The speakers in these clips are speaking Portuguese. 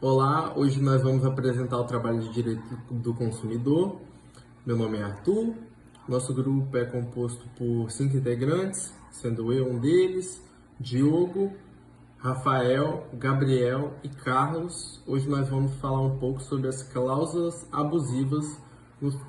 Olá, hoje nós vamos apresentar o trabalho de Direito do Consumidor. Meu nome é Arthur, nosso grupo é composto por 5 integrantes, sendo eu um deles, Diogo, Rafael, Gabriel e Carlos. Hoje nós vamos falar um pouco sobre as cláusulas abusivas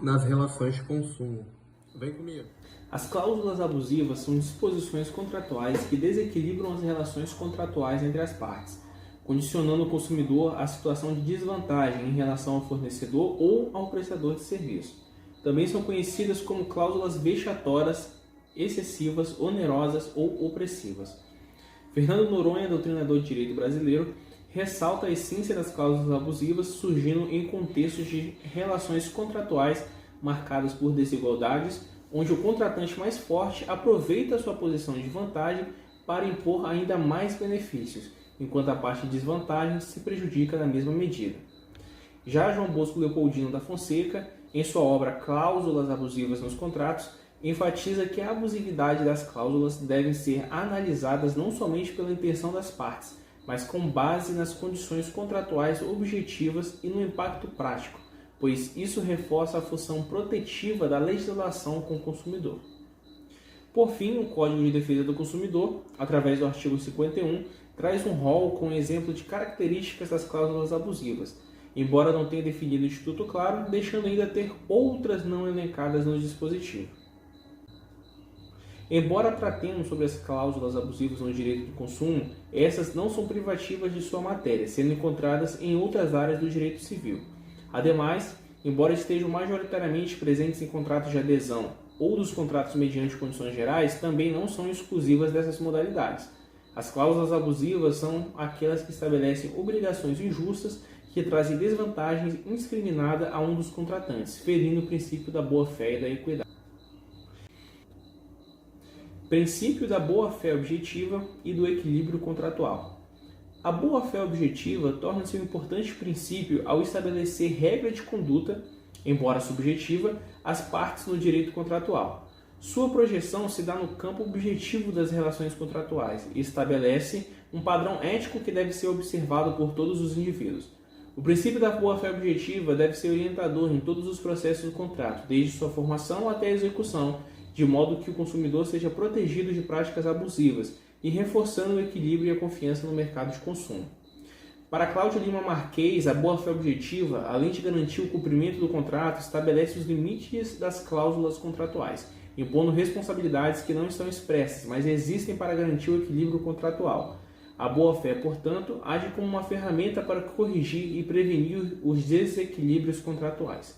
nas relações de consumo. Vem comigo! As cláusulas abusivas são disposições contratuais que desequilibram as relações contratuais entre as partes, condicionando o consumidor à situação de desvantagem em relação ao fornecedor ou ao prestador de serviço. Também são conhecidas como cláusulas vexatórias, excessivas, onerosas ou opressivas. Fernando Noronha, doutrinador de direito brasileiro, ressalta a essência das cláusulas abusivas surgindo em contextos de relações contratuais marcadas por desigualdades, onde o contratante mais forte aproveita sua posição de vantagem para impor ainda mais benefícios, enquanto a parte de desvantagem se prejudica na mesma medida. Já João Bosco Leopoldino da Fonseca, em sua obra Cláusulas Abusivas nos Contratos, enfatiza que a abusividade das cláusulas deve ser analisadas não somente pela intenção das partes, mas com base nas condições contratuais objetivas e no impacto prático, pois isso reforça a função protetiva da legislação com o consumidor. Por fim, o Código de Defesa do Consumidor, através do artigo 51, traz um rol com exemplo de características das cláusulas abusivas, embora não tenha definido o instituto claro, deixando ainda ter outras não elencadas no dispositivo. Embora tratemos sobre as cláusulas abusivas no direito do consumo, essas não são privativas de sua matéria, sendo encontradas em outras áreas do direito civil. Ademais, embora estejam majoritariamente presentes em contratos de adesão ou dos contratos mediante condições gerais, também não são exclusivas dessas modalidades. As cláusulas abusivas são aquelas que estabelecem obrigações injustas que trazem desvantagens indiscriminada a um dos contratantes, ferindo o princípio da boa-fé e da equidade. Princípio da boa-fé objetiva e do equilíbrio contratual. A boa-fé objetiva torna-se um importante princípio ao estabelecer regra de conduta, embora subjetiva, às partes no direito contratual. Sua projeção se dá no campo objetivo das relações contratuais e estabelece um padrão ético que deve ser observado por todos os indivíduos. O princípio da boa-fé objetiva deve ser orientador em todos os processos do contrato, desde sua formação até a execução, de modo que o consumidor seja protegido de práticas abusivas e reforçando o equilíbrio e a confiança no mercado de consumo. Para Cláudio Lima Marques, a boa-fé objetiva, além de garantir o cumprimento do contrato, estabelece os limites das cláusulas contratuais, impondo responsabilidades que não estão expressas, mas existem para garantir o equilíbrio contratual. A boa-fé, portanto, age como uma ferramenta para corrigir e prevenir os desequilíbrios contratuais.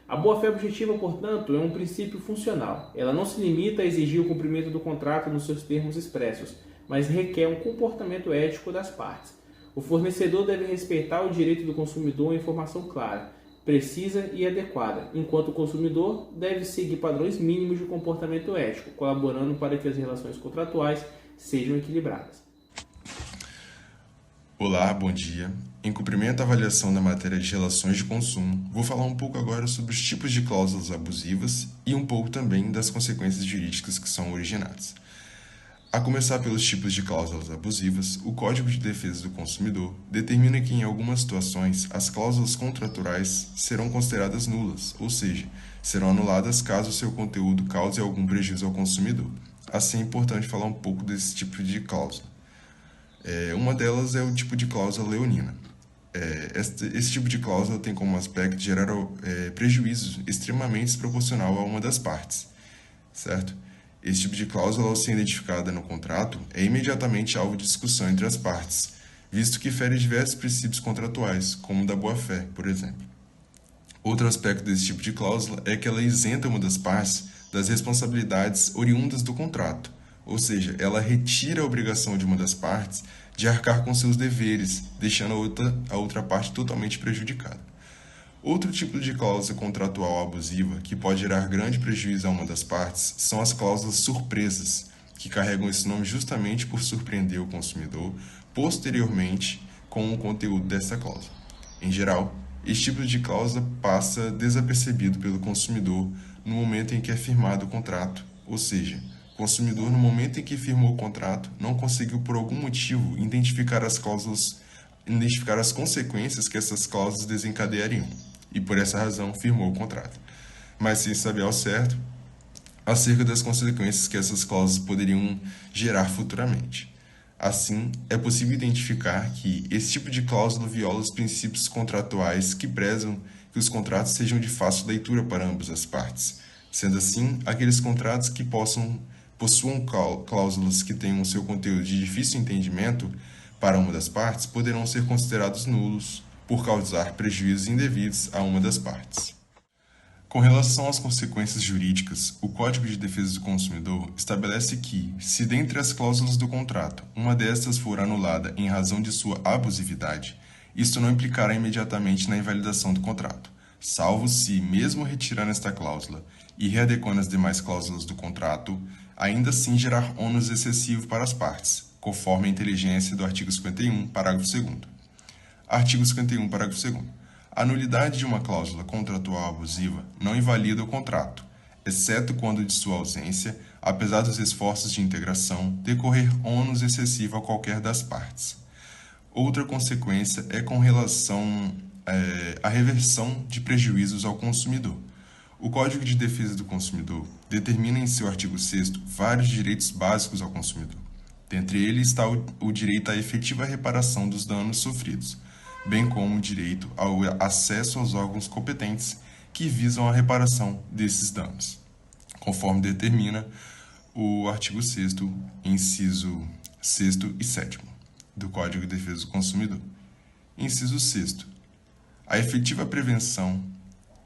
A boa-fé objetiva, portanto, é um princípio funcional. Ela não se limita a exigir o cumprimento do contrato nos seus termos expressos, mas requer um comportamento ético das partes. O fornecedor deve respeitar o direito do consumidor à informação clara, precisa e adequada, enquanto o consumidor deve seguir padrões mínimos de comportamento ético, colaborando para que as relações contratuais sejam equilibradas. Olá, bom dia. Em cumprimento à avaliação da matéria de relações de consumo, vou falar um pouco agora sobre os tipos de cláusulas abusivas e um pouco também das consequências jurídicas que são originadas. A começar pelos tipos de cláusulas abusivas, o Código de Defesa do Consumidor determina que, em algumas situações, as cláusulas contratuais serão consideradas nulas, ou seja, serão anuladas caso o seu conteúdo cause algum prejuízo ao consumidor. Assim, é importante falar um pouco desse tipo de cláusula. Uma delas é o tipo de cláusula leonina. Esse tipo de cláusula tem como aspecto gerar prejuízo extremamente desproporcional a uma das partes, certo? Esse tipo de cláusula, ao ser identificada no contrato, é imediatamente alvo de discussão entre as partes, visto que fere diversos princípios contratuais, como o da boa-fé, por exemplo. Outro aspecto desse tipo de cláusula é que ela isenta uma das partes das responsabilidades oriundas do contrato, ou seja, ela retira a obrigação de uma das partes de arcar com seus deveres, deixando a outra parte totalmente prejudicada. Outro tipo de cláusula contratual abusiva que pode gerar grande prejuízo a uma das partes são as cláusulas surpresas, que carregam esse nome justamente por surpreender o consumidor posteriormente com o conteúdo dessa cláusula. Em geral, esse tipo de cláusula passa desapercebido pelo consumidor no momento em que é firmado o contrato, ou seja, o consumidor, no momento em que firmou o contrato, não conseguiu por algum motivo identificar as cláusulas identificar as consequências que essas cláusulas desencadeariam, e por essa razão firmou o contrato, mas sem saber ao certo acerca das consequências que essas cláusulas poderiam gerar futuramente. Assim, é possível identificar que esse tipo de cláusula viola os princípios contratuais que prezam que os contratos sejam de fácil leitura para ambas as partes. Sendo assim, aqueles contratos que possuam cláusulas que tenham seu conteúdo de difícil entendimento para uma das partes poderão ser considerados nulos por causar prejuízos indevidos a uma das partes. Com relação às consequências jurídicas, o Código de Defesa do Consumidor estabelece que, se dentre as cláusulas do contrato, uma destas for anulada em razão de sua abusividade, isto não implicará imediatamente na invalidação do contrato, salvo se, mesmo retirando esta cláusula e readequando as demais cláusulas do contrato, ainda assim gerar ônus excessivo para as partes, conforme a inteligência do artigo 51, parágrafo 2º. Artigo 51, parágrafo 2º. A nulidade de uma cláusula contratual abusiva não invalida o contrato, exceto quando de sua ausência, apesar dos esforços de integração, decorrer ônus excessivo a qualquer das partes. Outra consequência é com relação à reversão de prejuízos ao consumidor. O Código de Defesa do Consumidor determina em seu artigo 6º vários direitos básicos ao consumidor. Dentre eles está o direito à efetiva reparação dos danos sofridos, bem como o direito ao acesso aos órgãos competentes que visam a reparação desses danos, conforme determina o artigo 6º, inciso 6º e 7º do Código de Defesa do Consumidor. Inciso 6º. A efetiva prevenção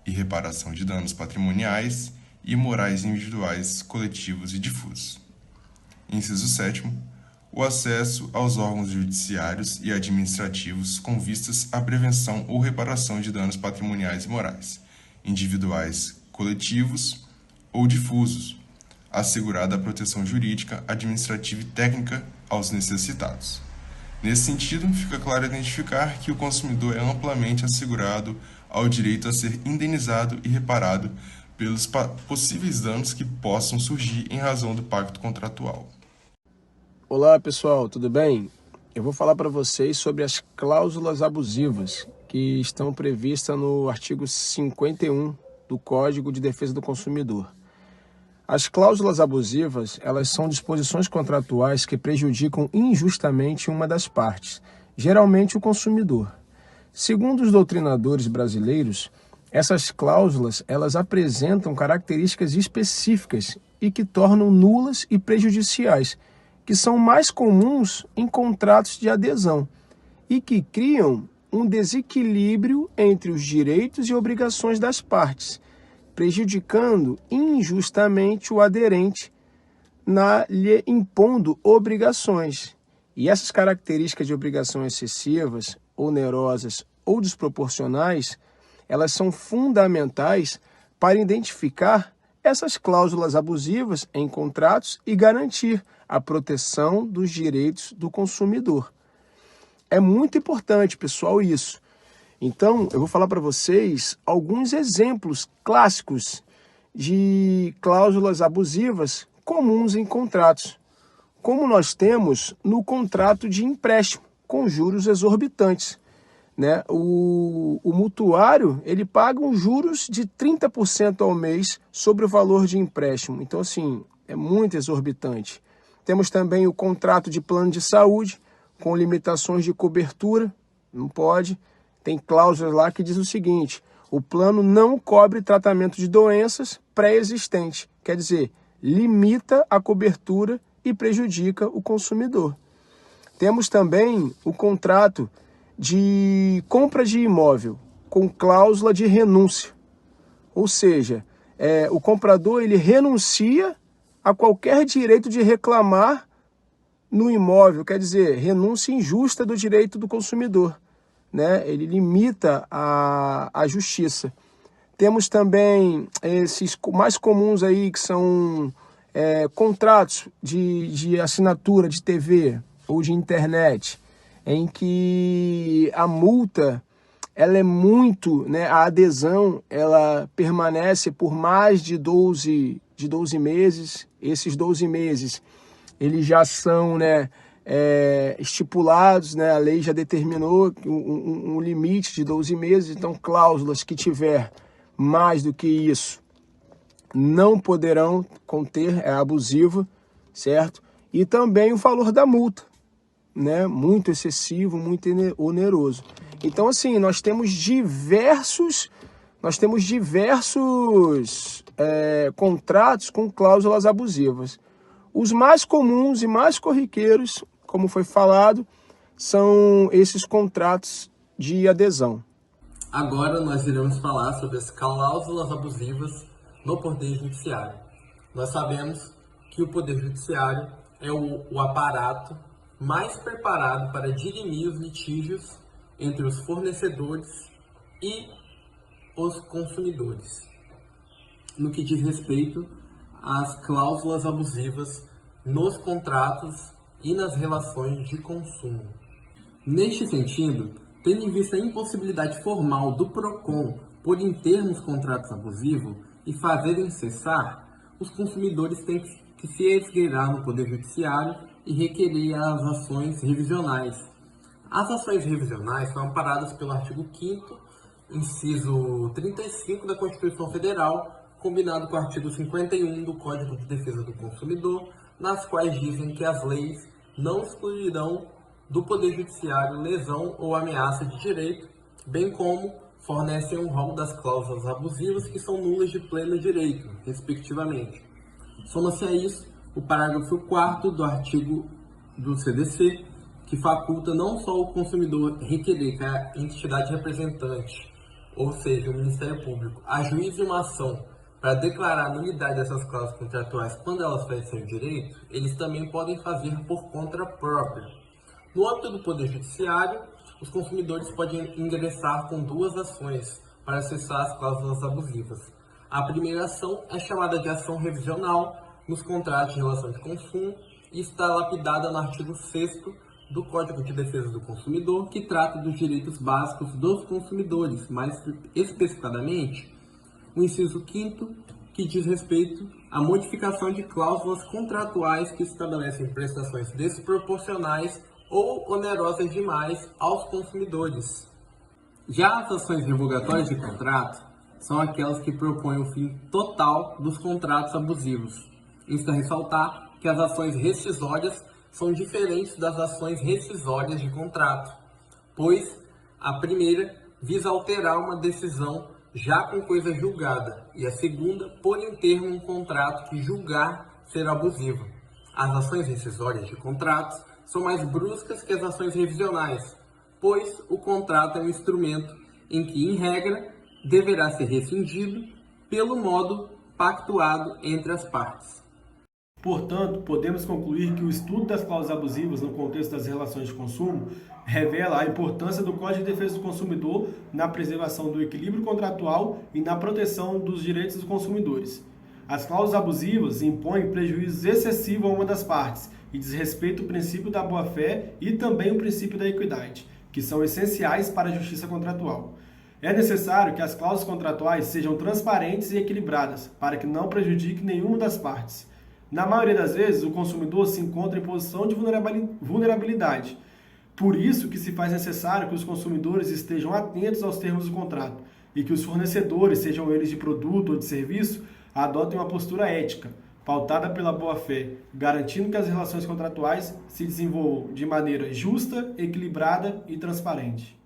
e reparação de danos patrimoniais e morais individuais, coletivos e difusos. Inciso 7º. O acesso aos órgãos judiciários e administrativos com vistas à prevenção ou reparação de danos patrimoniais e morais, individuais, coletivos ou difusos, assegurada a proteção jurídica, administrativa e técnica aos necessitados. Nesse sentido, fica claro identificar que o consumidor é amplamente assegurado ao direito a ser indenizado e reparado pelos possíveis danos que possam surgir em razão do pacto contratual. Olá pessoal, tudo bem? Eu vou falar para vocês sobre as cláusulas abusivas que estão previstas no artigo 51 do Código de Defesa do Consumidor. As cláusulas abusivas, elas são disposições contratuais que prejudicam injustamente uma das partes, geralmente o consumidor. Segundo os doutrinadores brasileiros, essas cláusulas elas apresentam características específicas e que tornam nulas e prejudiciais, que são mais comuns em contratos de adesão e que criam um desequilíbrio entre os direitos e obrigações das partes, prejudicando injustamente o aderente, lhe impondo obrigações. E essas características de obrigação excessivas, onerosas ou desproporcionais, elas são fundamentais para identificar essas cláusulas abusivas em contratos e garantir a proteção dos direitos do consumidor. É muito importante, pessoal, isso. Então, eu vou falar para vocês alguns exemplos clássicos de cláusulas abusivas comuns em contratos, como nós temos no contrato de empréstimo, com juros exorbitantes, né? O mutuário, ele paga uns juros de 30% ao mês sobre o valor de empréstimo. Então, assim, é muito exorbitante. Temos também o contrato de plano de saúde, com limitações de cobertura, não pode. Tem cláusulas lá que diz o seguinte: o plano não cobre tratamento de doenças pré-existentes, quer dizer, limita a cobertura e prejudica o consumidor. Temos também o contrato de compra de imóvel, com cláusula de renúncia, ou seja, o comprador ele renuncia a qualquer direito de reclamar no imóvel, quer dizer, renúncia injusta do direito do consumidor, né? Ele limita a justiça. Temos também esses mais comuns aí, que são contratos de assinatura de TV ou de internet, em que a multa ela é muito, né, a adesão ela permanece por mais de 12 meses. Esses 12 meses eles já são, né, estipulados, né? A lei já determinou um limite de 12 meses, então cláusulas que tiver mais do que isso não poderão conter, é abusiva, certo? E também o valor da multa, né? Muito excessivo, muito oneroso. Então, assim, nós temos diversos contratos com cláusulas abusivas. Os mais comuns e mais corriqueiros, como foi falado, são esses contratos de adesão. Agora nós iremos falar sobre as cláusulas abusivas no Poder Judiciário. Nós sabemos que o Poder Judiciário é o aparato mais preparado para dirimir os litígios entre os fornecedores e os consumidores, no que diz respeito às cláusulas abusivas nos contratos e nas relações de consumo. Neste sentido, tendo em vista a impossibilidade formal do PROCON por intermos contratos abusivos e fazerem cessar, os consumidores têm que se esgueirar no Poder Judiciário e requerer as ações revisionais. As ações revisionais são amparadas pelo artigo 5º, inciso 35 da Constituição Federal, combinado com o artigo 51 do Código de Defesa do Consumidor, nas quais dizem que as leis não excluirão do Poder Judiciário lesão ou ameaça de direito, bem como fornecem um rol das cláusulas abusivas que são nulas de pleno direito, respectivamente. Soma-se a isso o parágrafo 4º do artigo do CDC, que faculta não só o consumidor requerer que a entidade representante, ou seja, o Ministério Público, ajuize uma ação para declarar a nulidade dessas cláusulas contratuais quando elas fazem direito, eles também podem fazer por conta própria. No âmbito do Poder Judiciário, os consumidores podem ingressar com 2 ações para acessar as cláusulas abusivas. A primeira ação é chamada de ação revisional nos contratos de relação de consumo e está lapidada no artigo 6º do Código de Defesa do Consumidor, que trata dos direitos básicos dos consumidores, mais especificadamente o inciso 5º, que diz respeito à modificação de cláusulas contratuais que estabelecem prestações desproporcionais ou onerosas demais aos consumidores. Já as ações revogatórias de contrato são aquelas que propõem o fim total dos contratos abusivos. Insta ressaltar que as ações rescisórias são diferentes das ações rescisórias de contrato, pois a primeira visa alterar uma decisão já com coisa julgada e a segunda pôr em termo um contrato que julgar ser abusivo. As ações rescisórias de contratos são mais bruscas que as ações revisionais, pois o contrato é um instrumento em que, em regra, deverá ser rescindido pelo modo pactuado entre as partes. Portanto, podemos concluir que o estudo das cláusulas abusivas no contexto das relações de consumo revela a importância do Código de Defesa do Consumidor na preservação do equilíbrio contratual e na proteção dos direitos dos consumidores. As cláusulas abusivas impõem prejuízo excessivo a uma das partes e desrespeitam o princípio da boa-fé e também o princípio da equidade, que são essenciais para a justiça contratual. É necessário que as cláusulas contratuais sejam transparentes e equilibradas, para que não prejudique nenhuma das partes. Na maioria das vezes, o consumidor se encontra em posição de vulnerabilidade. Por isso que se faz necessário que os consumidores estejam atentos aos termos do contrato e que os fornecedores, sejam eles de produto ou de serviço, adotem uma postura ética, pautada pela boa-fé, garantindo que as relações contratuais se desenvolvam de maneira justa, equilibrada e transparente.